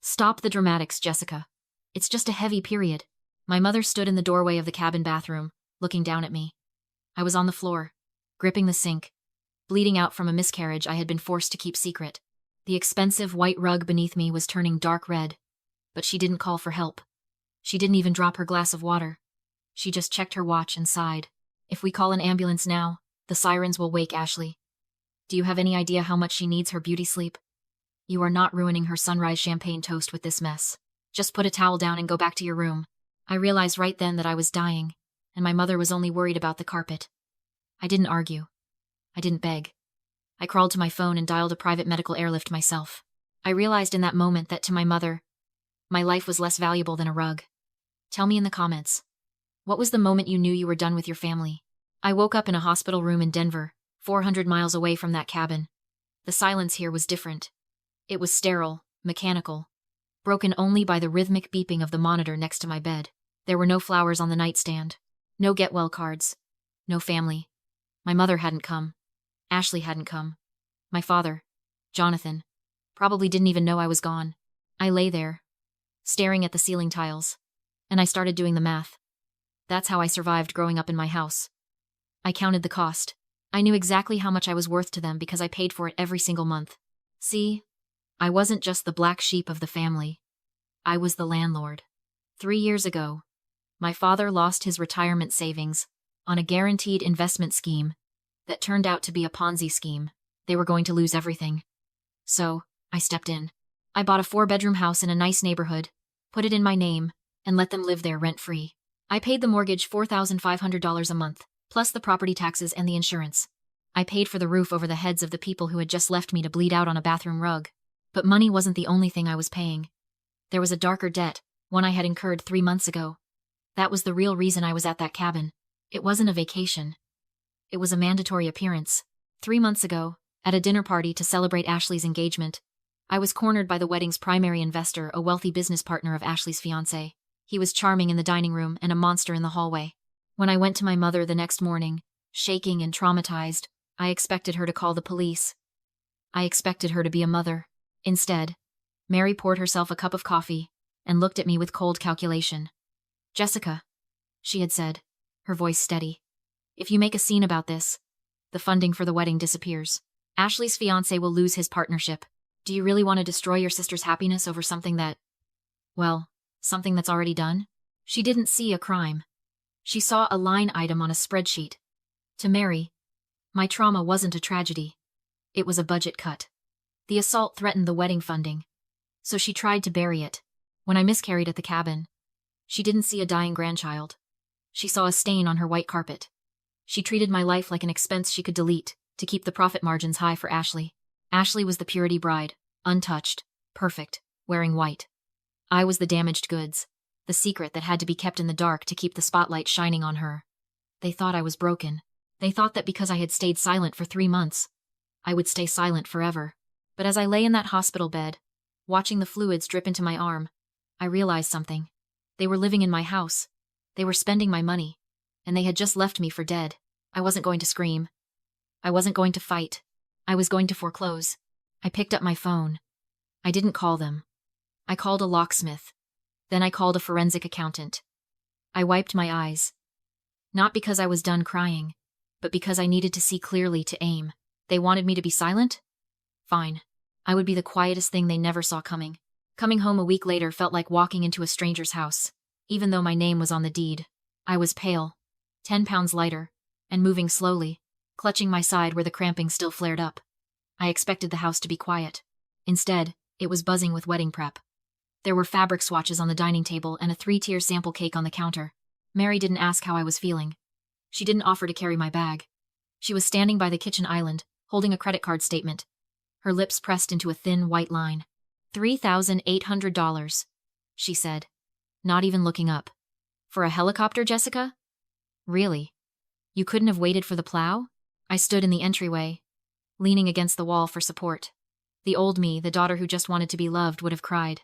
Stop the dramatics, Jessica. It's just a heavy period. My mother stood in the doorway of the cabin bathroom, looking down at me. I was on the floor, gripping the sink, bleeding out from a miscarriage I had been forced to keep secret. The expensive white rug beneath me was turning dark red, but she didn't call for help. She didn't even drop her glass of water. She just checked her watch and sighed. If we call an ambulance now, the sirens will wake Ashley. Do you have any idea how much she needs her beauty sleep? You are not ruining her sunrise champagne toast with this mess. Just put a towel down and go back to your room. I realized right then that I was dying, and my mother was only worried about the carpet. I didn't argue. I didn't beg. I crawled to my phone and dialed a private medical airlift myself. I realized in that moment that to my mother, my life was less valuable than a rug. Tell me in the comments. What was the moment you knew you were done with your family? I woke up in a hospital room in Denver, 400 miles away from that cabin. The silence here was different. It was sterile, mechanical, broken only by the rhythmic beeping of the monitor next to my bed. There were no flowers on the nightstand, no get well cards, no family. My mother hadn't come. Ashley hadn't come. My father, Jonathan, probably didn't even know I was gone. I lay there, staring at the ceiling tiles, and I started doing the math. That's how I survived growing up in my house. I counted the cost. I knew exactly how much I was worth to them because I paid for it every single month. See, I wasn't just the black sheep of the family. I was the landlord. 3 years ago, my father lost his retirement savings on a guaranteed investment scheme that turned out to be a Ponzi scheme. They were going to lose everything. So, I stepped in. I bought a 4-bedroom house in a nice neighborhood, put it in my name, and let them live there rent-free. I paid the mortgage $4,500 a month, plus the property taxes and the insurance. I paid for the roof over the heads of the people who had just left me to bleed out on a bathroom rug. But money wasn't the only thing I was paying. There was a darker debt, one I had incurred 3 months ago. That was the real reason I was at that cabin. It wasn't a vacation. It was a mandatory appearance. 3 months ago, at a dinner party to celebrate Ashley's engagement, I was cornered by the wedding's primary investor, a wealthy business partner of Ashley's fiancé. He was charming in the dining room and a monster in the hallway. When I went to my mother the next morning, shaking and traumatized, I expected her to call the police. I expected her to be a mother. Instead, Mary poured herself a cup of coffee and looked at me with cold calculation. "Jessica," she had said, her voice steady, "if you make a scene about this, the funding for the wedding disappears. Ashley's fiancé will lose his partnership. Do you really want to destroy your sister's happiness over something that, well, something that's already done?" She didn't see a crime. She saw a line item on a spreadsheet. To Mary, my trauma wasn't a tragedy. It was a budget cut. The assault threatened the wedding funding, so she tried to bury it. When I miscarried at the cabin, she didn't see a dying grandchild. She saw a stain on her white carpet. She treated my life like an expense she could delete to keep the profit margins high for Ashley. Ashley was the purity bride, untouched, perfect, wearing white. I was the damaged goods, the secret that had to be kept in the dark to keep the spotlight shining on her. They thought I was broken. They thought that because I had stayed silent for 3 months, I would stay silent forever. But as I lay in that hospital bed, watching the fluids drip into my arm, I realized something. They were living in my house. They were spending my money. And they had just left me for dead. I wasn't going to scream. I wasn't going to fight. I was going to foreclose. I picked up my phone. I didn't call them. I called a locksmith. Then I called a forensic accountant. I wiped my eyes. Not because I was done crying, but because I needed to see clearly to aim. They wanted me to be silent? Fine. I would be the quietest thing they never saw coming. Coming home a week later felt like walking into a stranger's house. Even though my name was on the deed, I was pale, 10 pounds lighter, and moving slowly, clutching my side where the cramping still flared up. I expected the house to be quiet. Instead, it was buzzing with wedding prep. There were fabric swatches on the dining table and a 3-tier sample cake on the counter. Mary didn't ask how I was feeling. She didn't offer to carry my bag. She was standing by the kitchen island, holding a credit card statement. Her lips pressed into a thin white line. $3,800, she said, not even looking up. For a helicopter, Jessica? Really? You couldn't have waited for the plow? I stood in the entryway, leaning against the wall for support. The old me, the daughter who just wanted to be loved, would have cried.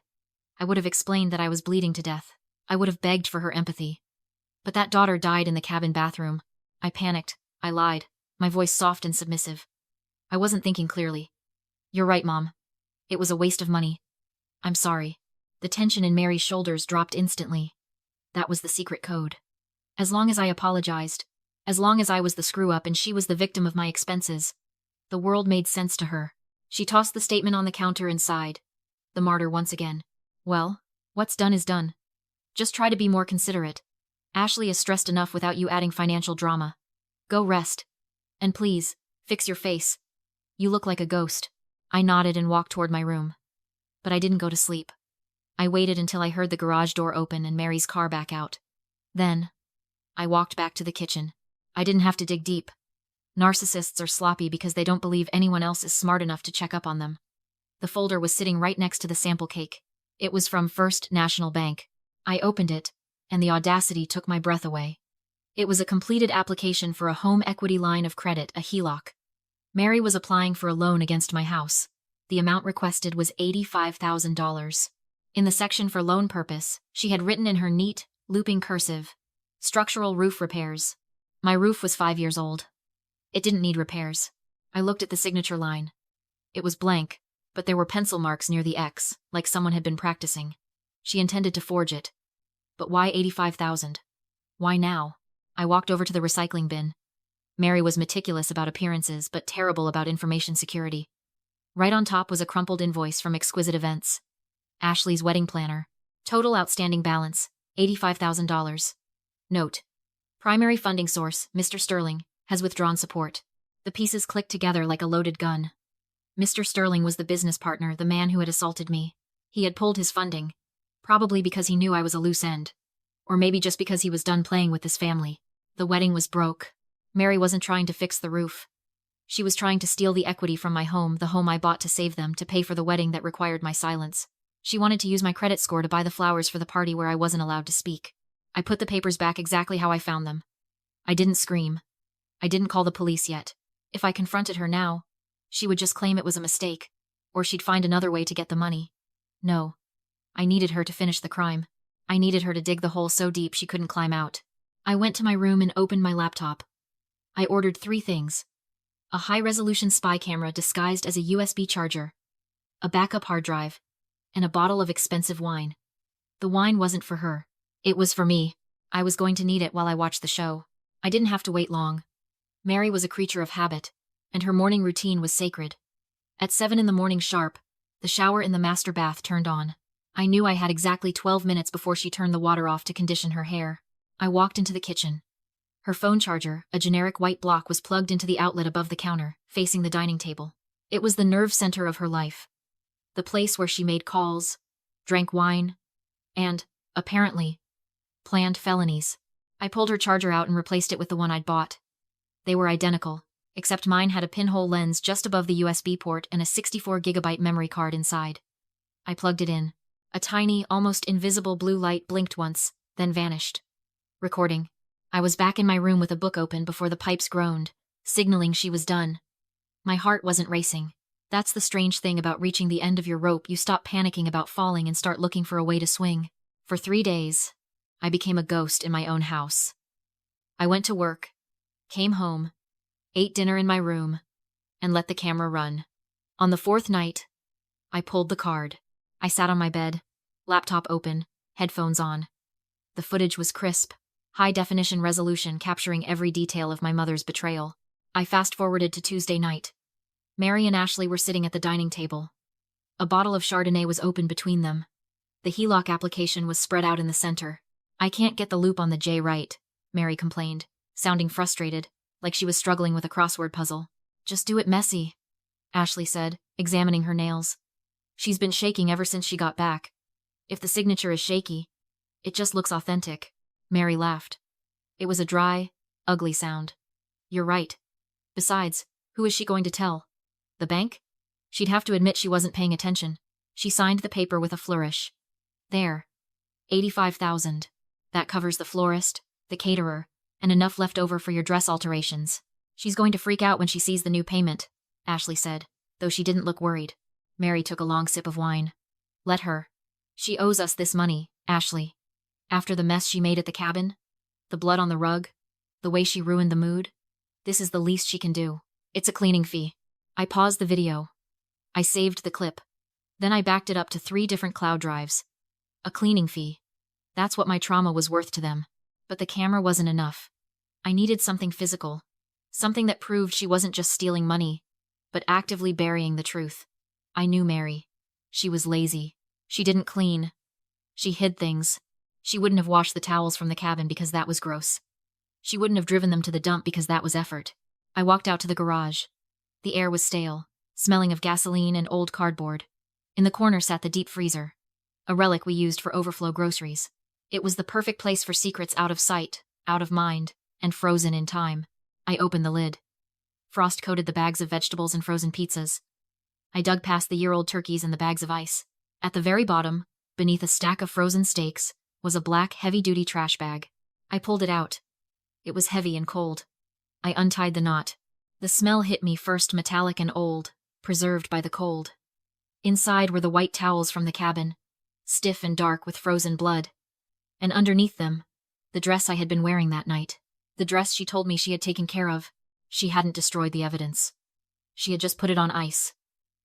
I would have explained that I was bleeding to death. I would have begged for her empathy. But that daughter died in the cabin bathroom. I panicked. I lied, my voice soft and submissive. I wasn't thinking clearly. "You're right, Mom. It was a waste of money. I'm sorry." The tension in Mary's shoulders dropped instantly. That was the secret code. As long as I apologized, as long as I was the screw-up and she was the victim of my expenses, the world made sense to her. She tossed the statement on the counter and sighed. The martyr once again. Well, what's done is done. Just try to be more considerate. Ashley is stressed enough without you adding financial drama. Go rest. And please, fix your face. You look like a ghost. I nodded and walked toward my room. But I didn't go to sleep. I waited until I heard the garage door open and Mary's car back out. Then, I walked back to the kitchen. I didn't have to dig deep. Narcissists are sloppy because they don't believe anyone else is smart enough to check up on them. The folder was sitting right next to the sample cake. It was from First National Bank. I opened it, and the audacity took my breath away. It was a completed application for a home equity line of credit, a HELOC. Mary was applying for a loan against my house. The amount requested was $85,000. In the section for loan purpose, she had written in her neat, looping cursive, "Structural roof repairs." My roof was 5 years old. It didn't need repairs. I looked at the signature line. It was blank, but there were pencil marks near the X, like someone had been practicing. She intended to forge it. But why 85,000? Why now? I walked over to the recycling bin. Mary was meticulous about appearances, but terrible about information security. Right on top was a crumpled invoice from Exquisite Events. Ashley's wedding planner. Total outstanding balance, $85,000. Note: primary funding source, Mr. Sterling, has withdrawn support. The pieces clicked together like a loaded gun. Mr. Sterling was the business partner, the man who had assaulted me. He had pulled his funding, probably because he knew I was a loose end. Or maybe just because he was done playing with this family. The wedding was broke. Mary wasn't trying to fix the roof. She was trying to steal the equity from my home, the home I bought to save them, to pay for the wedding that required my silence. She wanted to use my credit score to buy the flowers for the party where I wasn't allowed to speak. I put the papers back exactly how I found them. I didn't scream. I didn't call the police yet. If I confronted her now, she would just claim it was a mistake, or she'd find another way to get the money. No. I needed her to finish the crime. I needed her to dig the hole so deep she couldn't climb out. I went to my room and opened my laptop. I ordered 3 things. A high-resolution spy camera disguised as a USB charger, a backup hard drive, and a bottle of expensive wine. The wine wasn't for her. It was for me. I was going to need it while I watched the show. I didn't have to wait long. Mary was a creature of habit, and her morning routine was sacred. At 7 in the morning sharp, the shower in the master bath turned on. I knew I had exactly 12 minutes before she turned the water off to condition her hair. I walked into the kitchen. Her phone charger, a generic white block, was plugged into the outlet above the counter, facing the dining table. It was the nerve center of her life. The place where she made calls, drank wine, and, apparently, planned felonies. I pulled her charger out and replaced it with the one I'd bought. They were identical, except mine had a pinhole lens just above the USB port and a 64GB memory card inside. I plugged it in. A tiny, almost invisible blue light blinked once, then vanished. Recording. I was back in my room with a book open before the pipes groaned, signaling she was done. My heart wasn't racing. That's the strange thing about reaching the end of your rope. You stop panicking about falling and start looking for a way to swing. For 3 days, I became a ghost in my own house. I went to work, came home, ate dinner in my room, and let the camera run. On the 4th night, I pulled the card. I sat on my bed, laptop open, headphones on. The footage was crisp, high-definition resolution capturing every detail of my mother's betrayal. I fast-forwarded to Tuesday night. Mary and Ashley were sitting at the dining table. A bottle of Chardonnay was open between them. The HELOC application was spread out in the center. "I can't get the loop on the J right," Mary complained, sounding frustrated, like she was struggling with a crossword puzzle. "Just do it messy," Ashley said, examining her nails. "She's been shaking ever since she got back. If the signature is shaky, it just looks authentic." Mary laughed. It was a dry, ugly sound. "You're right. Besides, who is she going to tell? The bank?" She'd have to admit she wasn't paying attention. She signed the paper with a flourish. "There. 85,000. That covers the florist, the caterer, and enough left over for your dress alterations. She's going to freak out when she sees the new payment," Ashley said, though she didn't look worried. Mary took a long sip of wine. "Let her. She owes us this money, Ashley. After the mess she made at the cabin, the blood on the rug, the way she ruined the mood, this is the least she can do. It's a cleaning fee." I paused the video. I saved the clip. Then I backed it up to 3 different cloud drives. A cleaning fee. That's what my trauma was worth to them. But the camera wasn't enough. I needed something physical. Something that proved she wasn't just stealing money, but actively burying the truth. I knew Mary. She was lazy. She didn't clean. She hid things. She wouldn't have washed the towels from the cabin because that was gross. She wouldn't have driven them to the dump because that was effort. I walked out to the garage. The air was stale, smelling of gasoline and old cardboard. In the corner sat the deep freezer, a relic we used for overflow groceries. It was the perfect place for secrets out of sight, out of mind, and frozen in time. I opened the lid. Frost coated the bags of vegetables and frozen pizzas. I dug past the year-old turkeys and the bags of ice. At the very bottom, beneath a stack of frozen steaks, was a black, heavy-duty trash bag. I pulled it out. It was heavy and cold. I untied the knot. The smell hit me first, metallic and old, preserved by the cold. Inside were the white towels from the cabin, stiff and dark with frozen blood. And underneath them, the dress I had been wearing that night. The dress she told me she had taken care of. She hadn't destroyed the evidence. She had just put it on ice,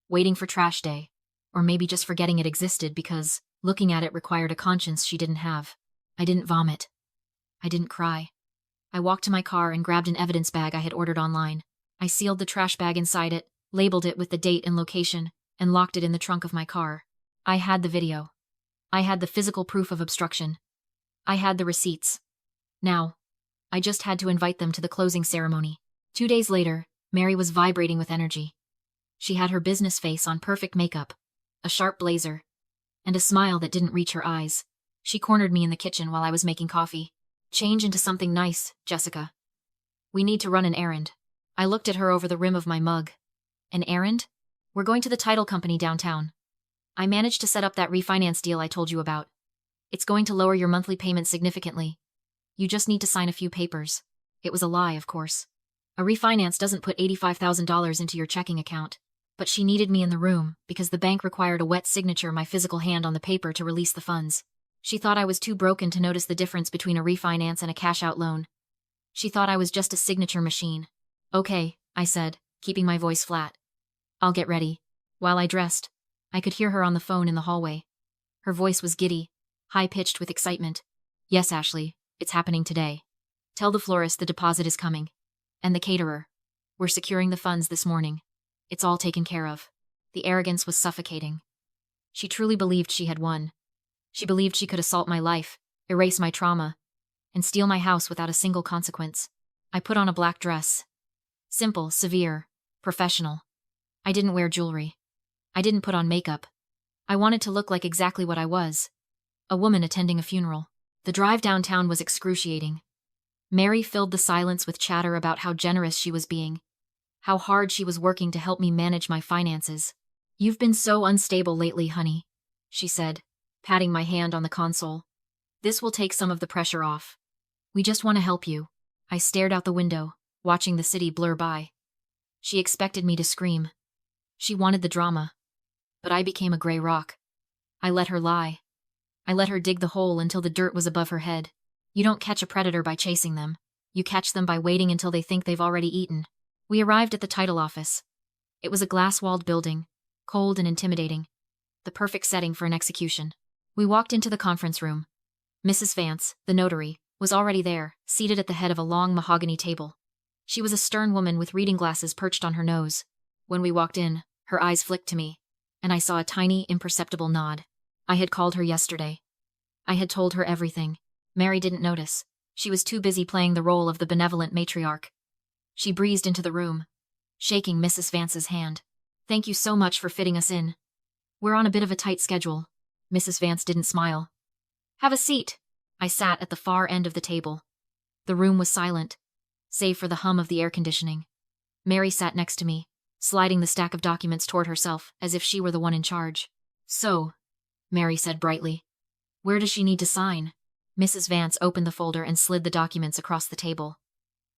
waiting for trash day, or maybe just forgetting it existed because looking at it required a conscience she didn't have. I didn't vomit. I didn't cry. I walked to my car and grabbed an evidence bag I had ordered online. I sealed the trash bag inside it, labeled it with the date and location, and locked it in the trunk of my car. I had the video. I had the physical proof of obstruction. I had the receipts. Now, I just had to invite them to the closing ceremony. 2 days later, Mary was vibrating with energy. She had her business face on, perfect makeup, a sharp blazer, and a smile that didn't reach her eyes. She cornered me in the kitchen while I was making coffee. "Change into something nice, Jessica. We need to run an errand." I looked at her over the rim of my mug. "An errand? We're going to the title company downtown. I managed to set up that refinance deal I told you about. It's going to lower your monthly payment significantly. You just need to sign a few papers." It was a lie, of course. A refinance doesn't put $85,000 into your checking account. But she needed me in the room because the bank required a wet signature, my physical hand on the paper, to release the funds. She thought I was too broken to notice the difference between a refinance and a cash-out loan. She thought I was just a signature machine. "Okay," I said, keeping my voice flat. "I'll get ready." While I dressed, I could hear her on the phone in the hallway. Her voice was giddy, high-pitched with excitement. "Yes, Ashley, it's happening today. Tell the florist the deposit is coming. And the caterer. We're securing the funds this morning. It's all taken care of." The arrogance was suffocating. She truly believed she had won. She believed she could assault my life, erase my trauma, and steal my house without a single consequence. I put on a black dress. Simple, severe, professional. I didn't wear jewelry. I didn't put on makeup. I wanted to look like exactly what I was. A woman attending a funeral. The drive downtown was excruciating. Mary filled the silence with chatter about how generous she was being, how hard she was working to help me manage my finances. "You've been so unstable lately, honey," she said, patting my hand on the console. "This will take some of the pressure off. We just want to help you." I stared out the window, watching the city blur by. She expected me to scream. She wanted the drama. But I became a gray rock. I let her lie. I let her dig the hole until the dirt was above her head. You don't catch a predator by chasing them. You catch them by waiting until they think they've already eaten. We arrived at the title office. It was a glass-walled building, cold and intimidating, the perfect setting for an execution. We walked into the conference room. Mrs. Vance, the notary, was already there, seated at the head of a long mahogany table. She was a stern woman with reading glasses perched on her nose. When we walked in, her eyes flicked to me, and I saw a tiny, imperceptible nod. I had called her yesterday. I had told her everything. Mary didn't notice. She was too busy playing the role of the benevolent matriarch. She breezed into the room, shaking Mrs. Vance's hand. "Thank you so much for fitting us in. We're on a bit of a tight schedule." Mrs. Vance didn't smile. "Have a seat." I sat at the far end of the table. The room was silent, save for the hum of the air conditioning. Mary sat next to me, sliding the stack of documents toward herself as if she were the one in charge. "So," Mary said brightly, "where does she need to sign?" Mrs. Vance opened the folder and slid the documents across the table.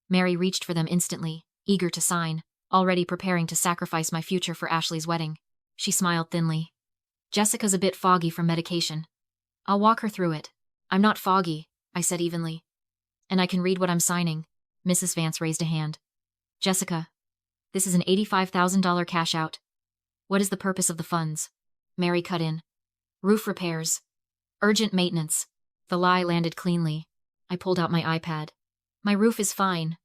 Mary reached for them instantly, eager to sign, already preparing to sacrifice my future for Ashley's wedding. She smiled thinly. "Jessica's a bit foggy from medication. I'll walk her through it." "I'm not foggy," I said evenly. "And I can read what I'm signing." Mrs. Vance raised a hand. "Jessica, this is an $85,000 cash out. What is the purpose of the funds?" Mary cut in. "Roof repairs. Urgent maintenance. The lie landed cleanly. I pulled out my iPad. My roof is fine.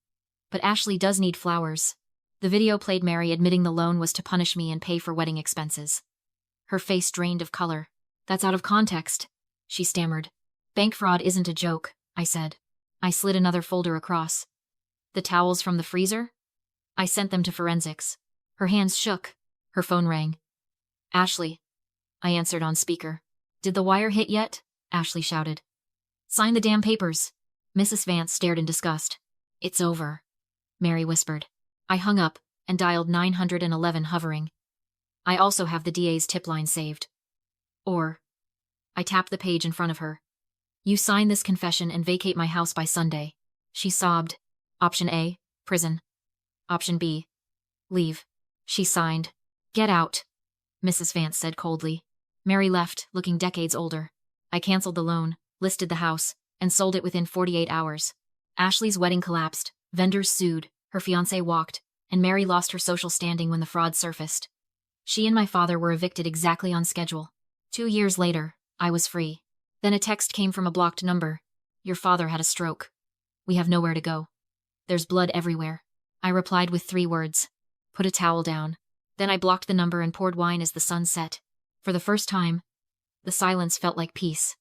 But Ashley does need flowers. The video played Mary admitting the loan was to punish me and pay for wedding expenses. Her face drained of color. That's out of context, she stammered. Bank fraud isn't a joke, I said. I slid another folder across. The towels from the freezer? I sent them to forensics. Her hands shook. Her phone rang. Ashley. I answered on speaker. Did the wire hit yet? Ashley shouted. Sign the damn papers. Mrs. Vance stared in disgust. It's over, Mary whispered. I hung up and dialed 911 hovering. I also have the DA's tip line saved. Or. I tapped the page in front of her. You sign this confession and vacate my house by Sunday. She sobbed. Option A, prison. Option B, leave. She signed. Get out, Mrs. Vance said coldly. Mary left, looking decades older. I canceled the loan, listed the house, and sold it within 48 hours. Ashley's wedding collapsed, vendors sued, her fiancé walked, and Mary lost her social standing when the fraud surfaced. She and my father were evicted exactly on schedule. 2 years later, I was free. Then a text came from a blocked number. Your father had a stroke. We have nowhere to go. There's blood everywhere. I replied with 3 words. Put a towel down. Then I blocked the number and poured wine as the sun set. For the first time, the silence felt like peace.